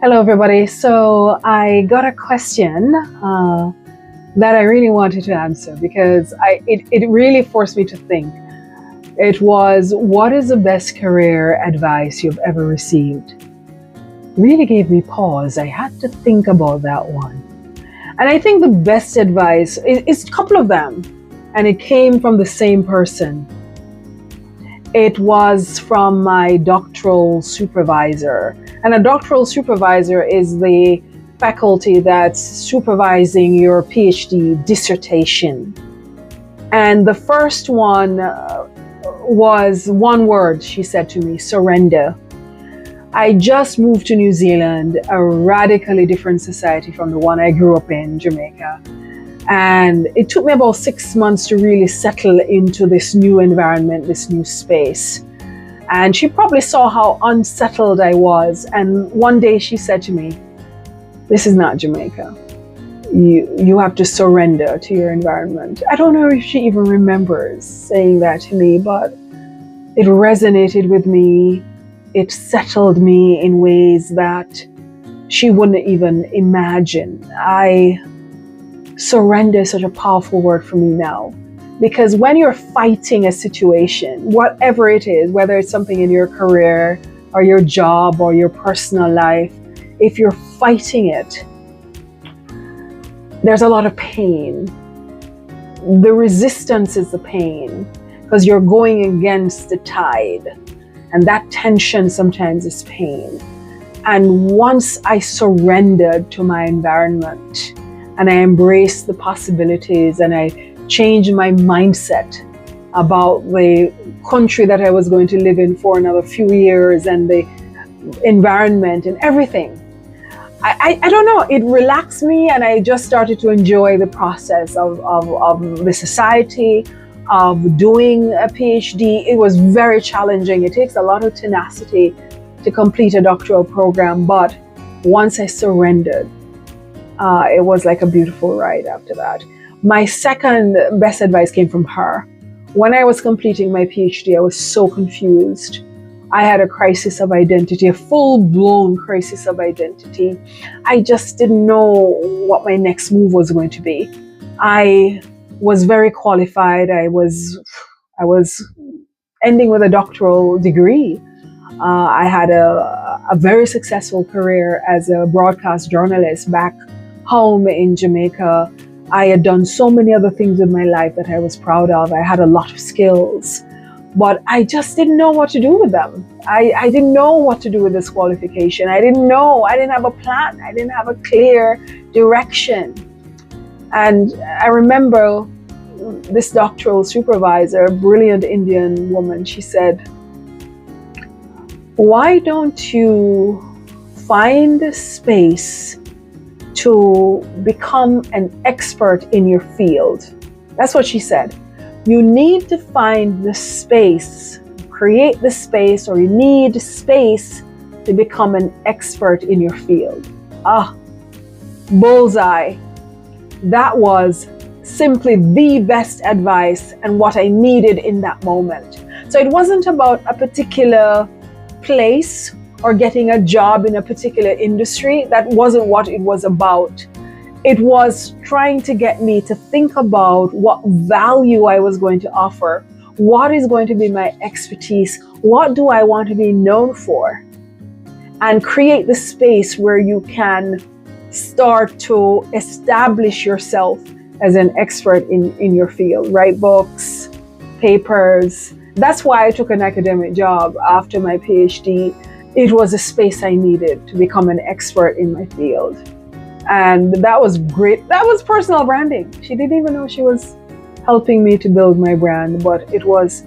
Hello, everybody. So I got a question that I really wanted to answer because it really forced me to think. It was, what is the best career advice you've ever received? Really gave me pause. I had to think about that one. And I think the best advice is a couple of them, and it came from the same person. It was from my doctoral supervisor. And a doctoral supervisor is the faculty that's supervising your PhD dissertation. And the first one was one word. She said to me: surrender. I just moved to New Zealand, a radically different society from the one I grew up in, Jamaica. And it took me about 6 months to really settle into this new environment, this new space. And she probably saw how unsettled I was. And one day she said to me, "This is not Jamaica. You have to surrender to your environment." I don't know if she even remembers saying that to me, but it resonated with me. It settled me in ways that she wouldn't even imagine. Surrender is such a powerful word for me now, because when you're fighting a situation, whatever it is, whether it's something in your career or your job or your personal life, if you're fighting it, there's a lot of pain. The resistance is the pain, because you're going against the tide, and that tension sometimes is pain. And once I surrendered to my environment, and I embraced the possibilities, and I changed my mindset about the country that I was going to live in for another few years, and the environment and everything, I don't know, it relaxed me, and I just started to enjoy the process of the society, of doing a PhD. It was very challenging. It takes a lot of tenacity to complete a doctoral program, but once I surrendered, it was like a beautiful ride after that. My second best advice came from her. When I was completing my PhD, I was so confused. I had a crisis of identity, a full-blown crisis of identity. I just didn't know what my next move was going to be. I was very qualified. I was ending with a doctoral degree. I had a very successful career as a broadcast journalist back home in Jamaica. I had done so many other things in my life that I was proud of. I had a lot of skills, but I just didn't know what to do with them. I didn't know what to do with this qualification. I didn't have a plan. I didn't have a clear direction. And I remember this doctoral supervisor, a brilliant Indian woman, she said, "Why don't you find a space to become an expert in your field?" That's what she said. You need to find the space, create the space, or you need space to become an expert in your field. Bullseye. That was simply the best advice and what I needed in that moment. So it wasn't about a particular place or getting a job in a particular industry. That wasn't what it was about. It was trying to get me to think about what value I was going to offer. What is going to be my expertise? What do I want to be known for? And create the space where you can start to establish yourself as an expert in your field. Write books, papers. That's why I took an academic job after my PhD. It was a space I needed to become an expert in my field. And that was great. That was personal branding. She didn't even know she was helping me to build my brand, but it was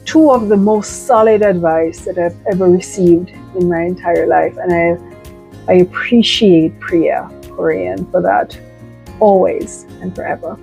two of the most solid advice that I've ever received in my entire life. And I appreciate Priya Korean for that, always and forever.